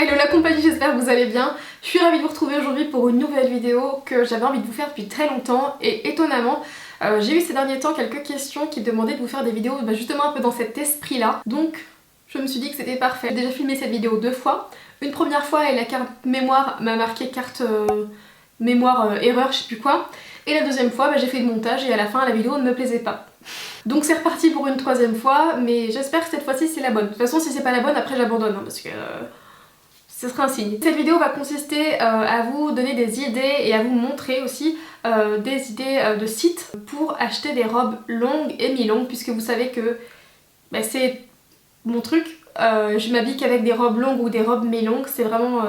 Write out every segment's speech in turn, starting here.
Hello la compagnie, j'espère que vous allez bien. Je suis ravie de vous retrouver aujourd'hui pour une nouvelle vidéo que j'avais envie de vous faire depuis très longtemps et étonnamment j'ai eu ces derniers temps quelques questions qui demandaient de vous faire des vidéos justement un peu dans cet esprit là. Donc je me suis dit que c'était parfait. J'ai déjà filmé cette vidéo deux fois. Une première fois et la carte mémoire m'a marqué carte mémoire erreur je sais plus quoi. Et la deuxième fois j'ai fait le montage et à la fin la vidéo ne me plaisait pas. Donc c'est reparti pour une troisième fois, mais j'espère que cette fois-ci c'est la bonne. De toute façon si c'est pas la bonne après j'abandonne hein, parce que ce sera un signe. Cette vidéo va consister à vous donner des idées et à vous montrer aussi des idées de sites pour acheter des robes longues et mi-longues puisque vous savez que c'est mon truc. Je m'habille qu'avec des robes longues ou des robes mi-longues, c'est vraiment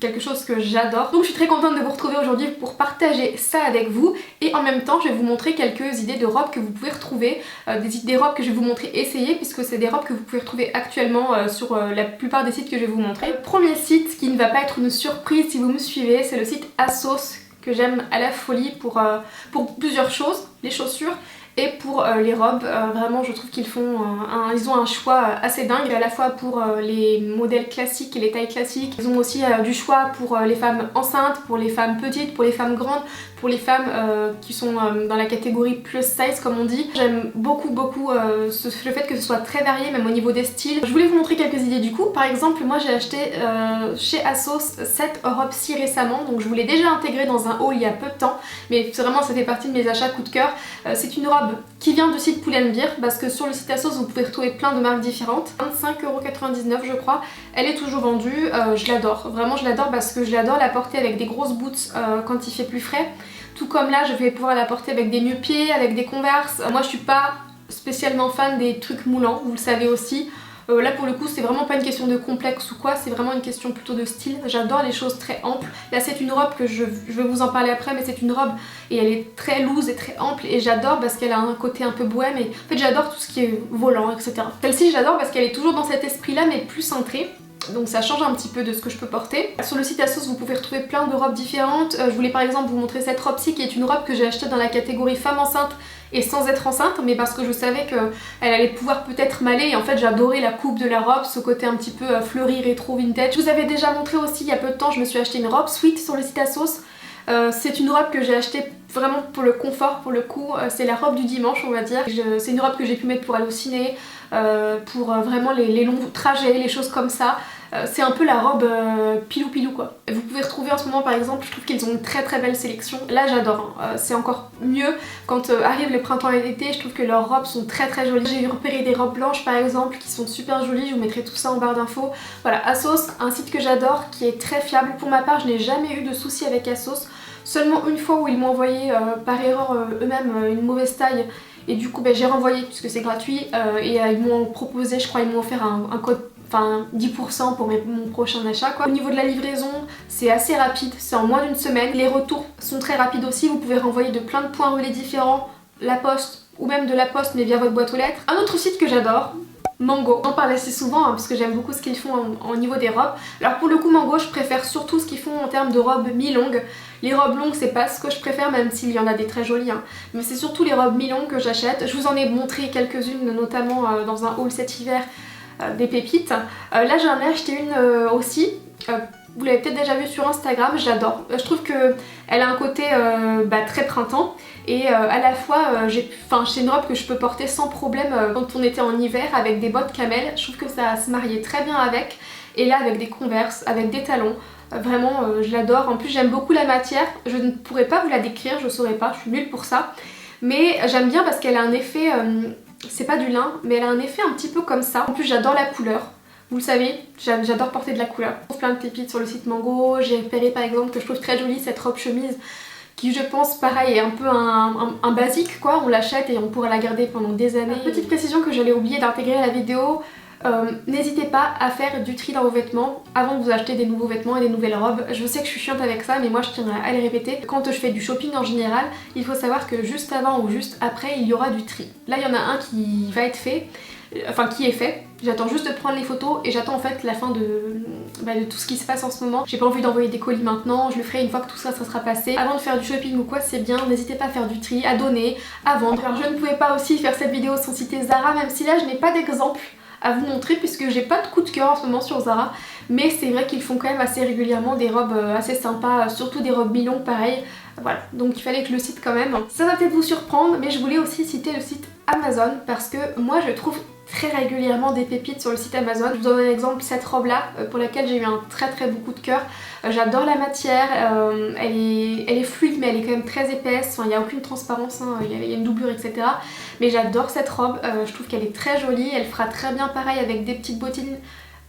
quelque chose que j'adore. Donc je suis très contente de vous retrouver aujourd'hui pour partager ça avec vous et en même temps je vais vous montrer quelques idées de robes que vous pouvez retrouver, des robes que je vais vous montrer essayer puisque c'est des robes que vous pouvez retrouver actuellement sur la plupart des sites que je vais vous montrer. Le premier site qui ne va pas être une surprise si vous me suivez, c'est le site ASOS que j'aime à la folie pour plusieurs choses, les chaussures et pour les robes. Vraiment je trouve qu'ils ils ont un choix assez dingue à la fois pour les modèles classiques et les tailles classiques. Ils ont aussi du choix pour les femmes enceintes, pour les femmes petites, pour les femmes grandes, pour les femmes qui sont dans la catégorie plus size comme on dit. J'aime beaucoup le fait que ce soit très varié même au niveau des styles. Je voulais vous montrer quelques idées du coup. Par exemple moi j'ai acheté chez ASOS cette robe-ci récemment, donc je vous l'ai déjà intégrée dans un haul il y a peu de temps, mais vraiment ça fait partie de mes achats coup de cœur. C'est une robe qui vient du site Pull&Bear parce que sur le site ASOS vous pouvez retrouver plein de marques différentes. 25,99 € je crois. Elle est toujours vendue, je l'adore. Vraiment je l'adore parce que je l'adore la porter avec des grosses boots quand il fait plus frais. Tout comme là je vais pouvoir la porter avec des nu-pieds, avec des Converse. Moi je suis pas spécialement fan des trucs moulants, vous le savez aussi. Là pour le coup c'est vraiment pas une question de complexe ou quoi, c'est vraiment une question plutôt de style. J'adore les choses très amples. Là c'est une robe que je vais vous en parler après, mais c'est une robe et elle est très loose et très ample et j'adore parce qu'elle a un côté un peu bohème et en fait j'adore tout ce qui est volant etc. Celle-ci j'adore parce qu'elle est toujours dans cet esprit là mais plus cintrée. Donc ça change un petit peu de ce que je peux porter. Sur le site ASOS vous pouvez retrouver plein de robes différentes. Je voulais par exemple vous montrer cette robe-ci qui est une robe que j'ai achetée dans la catégorie femme enceinte et sans être enceinte, mais parce que je savais qu'elle allait pouvoir peut-être m'aller et en fait j'adorais la coupe de la robe, ce côté un petit peu fleuri, rétro, vintage. Je vous avais déjà montré aussi il y a peu de temps, je me suis acheté une robe sweat sur le site ASOS. C'est une robe que j'ai achetée vraiment pour le confort, pour le coup, c'est la robe du dimanche on va dire. C'est une robe que j'ai pu mettre pour aller au ciné, pour vraiment les longs trajets, les choses comme ça. C'est un peu la robe pilou pilou quoi. Vous pouvez retrouver en ce moment par exemple, je trouve qu'ils ont une très belle sélection. Là j'adore, hein. C'est encore mieux quand arrive le printemps et l'été, je trouve que leurs robes sont très jolies. J'ai repéré des robes blanches par exemple qui sont super jolies, je vous mettrai tout ça en barre d'infos. Voilà, ASOS, un site que j'adore, qui est très fiable. Pour ma part je n'ai jamais eu de soucis avec ASOS. Seulement une fois où ils m'ont envoyé par erreur eux-mêmes une mauvaise taille et du coup j'ai renvoyé puisque c'est gratuit et ils m'ont proposé, je crois ils m'ont offert un code, enfin 10% pour mon prochain achat quoi. Au niveau de la livraison c'est assez rapide, c'est en moins d'une semaine. Les retours sont très rapides aussi, vous pouvez renvoyer de plein de points relais différents, la poste ou même de la poste mais via votre boîte aux lettres. Un autre site que j'adore, Mango. J'en parle assez souvent hein, parce que j'aime beaucoup ce qu'ils font au niveau des robes. Alors pour le coup Mango je préfère surtout ce qu'ils font en termes de robes mi-longues. Les robes longues c'est pas ce que je préfère même s'il y en a des très jolies hein. Mais c'est surtout les robes mi-longues que j'achète. Je vous en ai montré quelques-unes notamment dans un haul cet hiver, des pépites. Là j'en ai acheté une aussi. Vous l'avez peut-être déjà vu sur Instagram, j'adore. Je trouve qu'elle a un côté très printemps et à la fois c'est une robe que je peux porter sans problème quand on était en hiver avec des bottes camel. Je trouve que ça se mariait très bien avec. Et là avec des Converse, avec des talons. Vraiment je l'adore. En plus j'aime beaucoup la matière. Je ne pourrais pas vous la décrire, je saurais pas, je suis nulle pour ça. Mais j'aime bien parce qu'elle a un effet, c'est pas du lin, mais elle a un effet un petit peu comme ça. En plus j'adore la couleur. Vous le savez, j'adore porter de la couleur. Je trouve plein de pépites sur le site Mango. J'ai repéré par exemple que je trouve très jolie cette robe chemise qui je pense pareil est un peu un basique quoi. On l'achète et on pourra la garder pendant des années. Petite précision que j'allais oublier d'intégrer à la vidéo. N'hésitez pas à faire du tri dans vos vêtements avant de vous acheter des nouveaux vêtements et des nouvelles robes. Je sais que je suis chiante avec ça mais moi je tiens à les répéter. Quand je fais du shopping en général, il faut savoir que juste avant ou juste après il y aura du tri. Là il y en a un qui va être fait, enfin qui est fait. J'attends juste de prendre les photos et j'attends en fait la fin de tout ce qui se passe en ce moment. J'ai pas envie d'envoyer des colis maintenant, je le ferai une fois que tout ça sera passé. Avant de faire du shopping ou quoi c'est bien, n'hésitez pas à faire du tri, à donner, à vendre. Alors je ne pouvais pas aussi faire cette vidéo sans citer Zara même si là je n'ai pas d'exemple à vous montrer puisque j'ai pas de coup de cœur en ce moment sur Zara, mais c'est vrai qu'ils font quand même assez régulièrement des robes assez sympas, surtout des robes mi-longues pareil. Voilà, donc il fallait que je le cite quand même. Ça va peut-être vous surprendre, mais je voulais aussi citer le site Amazon parce que moi je trouve très régulièrement des pépites sur le site Amazon. Je vous donne un exemple, cette robe là pour laquelle j'ai eu un très beau coup de cœur. J'adore la matière, elle est fluide mais elle est quand même très épaisse, il n'y a aucune transparence, hein, il y a une doublure etc. Mais j'adore cette robe, je trouve qu'elle est très jolie, elle fera très bien pareil avec des petites bottines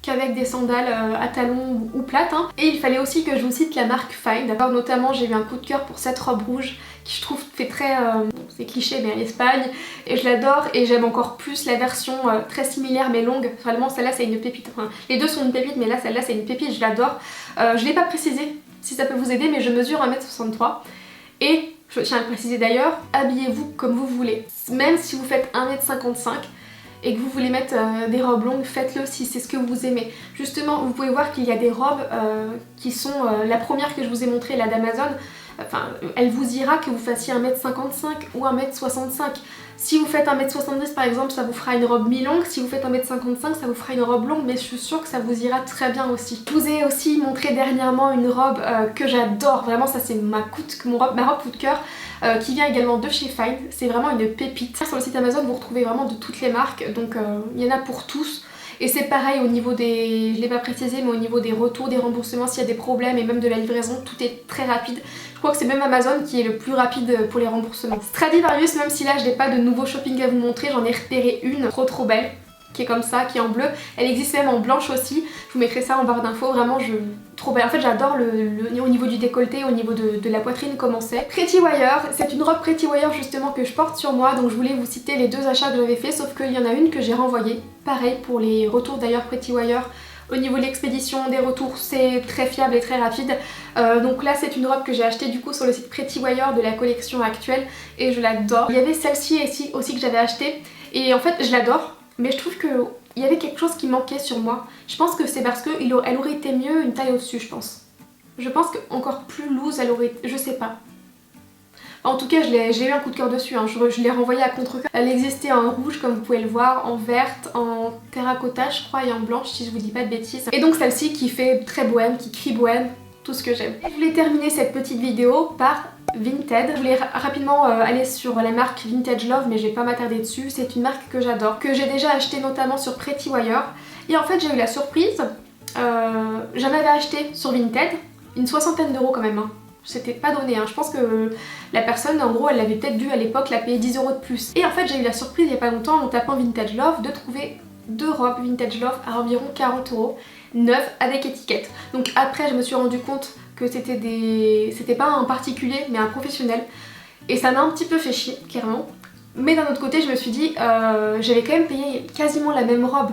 qu'avec des sandales à talons ou plates. Hein. Et il fallait aussi que je vous cite la marque Find. D'abord notamment j'ai eu un coup de cœur pour cette robe rouge qui je trouve fait très, c'est cliché mais à l'Espagne. Et je l'adore et j'aime encore plus la version très similaire mais longue. Vraiment celle-là c'est une pépite. Enfin, les deux sont une pépite mais là celle-là c'est une pépite, je l'adore. Je l'ai pas précisé si ça peut vous aider mais je mesure 1m63. Et je tiens à le préciser d'ailleurs, habillez-vous comme vous voulez. Même si vous faites 1m55 et que vous voulez mettre des robes longues, faites-le si c'est ce que vous aimez. Justement, vous pouvez voir qu'il y a des robes qui sont... la première que je vous ai montrée, la d'Amazon, enfin, elle vous ira que vous fassiez 1m55 ou 1m65. Si vous faites 1m70 par exemple, ça vous fera une robe mi-longue. Si vous faites 1m55, ça vous fera une robe longue, mais je suis sûre que ça vous ira très bien aussi. Je vous ai aussi montré dernièrement une robe que j'adore. Vraiment, ça c'est ma robe coup de cœur. Qui vient également de chez Find, c'est vraiment une pépite. Sur le site Amazon vous retrouvez vraiment de toutes les marques, donc il y en a pour tous. Et c'est pareil au niveau des, je l'ai pas précisé, mais au niveau des retours, des remboursements, s'il y a des problèmes et même de la livraison, tout est très rapide. Je crois que c'est même Amazon qui est le plus rapide pour les remboursements. Stradivarius, même si là je n'ai pas de nouveau shopping à vous montrer, j'en ai repéré une trop belle, qui est comme ça, qui est en bleu. Elle existe même en blanche aussi, je vous mettrai ça en barre d'infos, vraiment trop belle. En fait j'adore au niveau du décolleté, au niveau de la poitrine comment c'est. Pretty Wire, c'est une robe Pretty Wire justement que je porte sur moi, donc je voulais vous citer les deux achats que j'avais fait, sauf qu'il y en a une que j'ai renvoyée. Pareil pour les retours d'ailleurs Pretty Wire. Au niveau de l'expédition, des retours, c'est très fiable et très rapide. Donc là c'est une robe que j'ai achetée du coup sur le site Pretty Wire de la collection actuelle et je l'adore. Il y avait celle-ci ici aussi que j'avais achetée et en fait je l'adore. Mais je trouve qu'il y avait quelque chose qui manquait sur moi. Je pense que c'est parce qu'elle aurait été mieux une taille au-dessus, je pense. Je pense qu'encore plus loose, elle aurait... je sais pas. En tout cas, j'ai eu un coup de cœur dessus, hein. Je l'ai renvoyée à contre-cœur. Elle existait en rouge, comme vous pouvez le voir, en verte, en terracotta, je crois, et en blanche, si je vous dis pas de bêtises. Et donc celle-ci qui fait très bohème, qui crie bohème, tout ce que j'aime. Je voulais terminer cette petite vidéo par Vinted. Je voulais rapidement aller sur la marque Vintage Love mais je vais pas m'attarder dessus. C'est une marque que j'adore, que j'ai déjà acheté notamment sur Pretty Wire. Et en fait j'ai eu la surprise, j'en avais acheté sur Vinted, une soixantaine d'euros quand même. Hein. C'était pas donné, hein. Je pense que la personne en gros elle avait peut-être dû à l'époque la payer 10 € de plus. Et en fait j'ai eu la surprise il y a pas longtemps en tapant Vintage Love de trouver deux robes Vintage Love à environ 40 €, neuves avec étiquette. Donc après je me suis rendu compte que c'était pas un particulier mais un professionnel et ça m'a un petit peu fait chier clairement, mais d'un autre côté je me suis dit j'avais quand même payé quasiment la même robe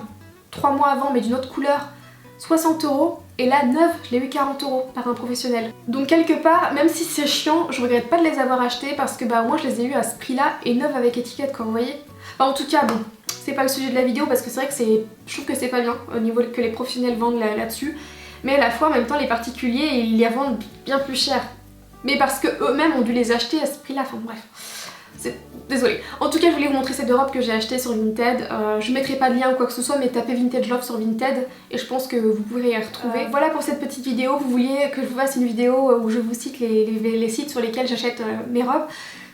3 mois avant mais d'une autre couleur 60 € et là neuve je l'ai eu 40 € par un professionnel. Donc quelque part même si c'est chiant je regrette pas de les avoir achetés parce que bah au moins je les ai eu à ce prix là et neuve avec étiquette comme vous voyez. Enfin, en tout cas bon c'est pas le sujet de la vidéo parce que c'est vrai que je trouve que c'est pas bien au niveau que les professionnels vendent là-dessus. Mais à la fois en même temps les particuliers ils les vendent bien plus cher. Mais parce que eux-mêmes ont dû les acheter à ce prix là, enfin bref. Désolée. En tout cas je voulais vous montrer ces deux robes que j'ai achetées sur Vinted. Je mettrai pas de lien ou quoi que ce soit mais tapez Vintage Love sur Vinted et je pense que vous pourrez y retrouver. Voilà pour cette petite vidéo. Vous vouliez que je vous fasse une vidéo où je vous cite les sites sur lesquels j'achète mes robes.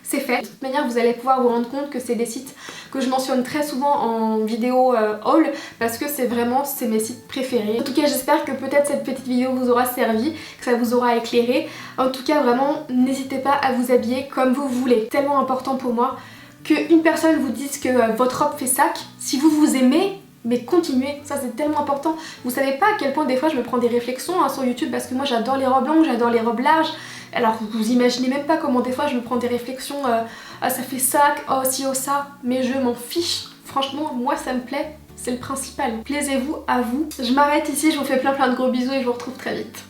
C'est fait. De toute manière vous allez pouvoir vous rendre compte que c'est des sites que je mentionne très souvent en vidéo haul parce que c'est mes sites préférés. En tout cas j'espère que peut-être cette petite vidéo vous aura servi, que ça vous aura éclairé. En tout cas vraiment n'hésitez pas à vous habiller comme vous voulez. C'est tellement important pour moi qu'une personne vous dise que votre robe fait sac. Si vous vous aimez, mais continuez, ça c'est tellement important. Vous savez pas à quel point des fois je me prends des réflexions sur YouTube parce que moi j'adore les robes longues, j'adore les robes larges. Alors vous imaginez même pas comment des fois je me prends des réflexions ah ça fait sac, oh si oh ça, mais je m'en fiche. Franchement moi ça me plaît, c'est le principal. Plaisez-vous à vous. Je m'arrête ici, je vous fais plein de gros bisous et je vous retrouve très vite.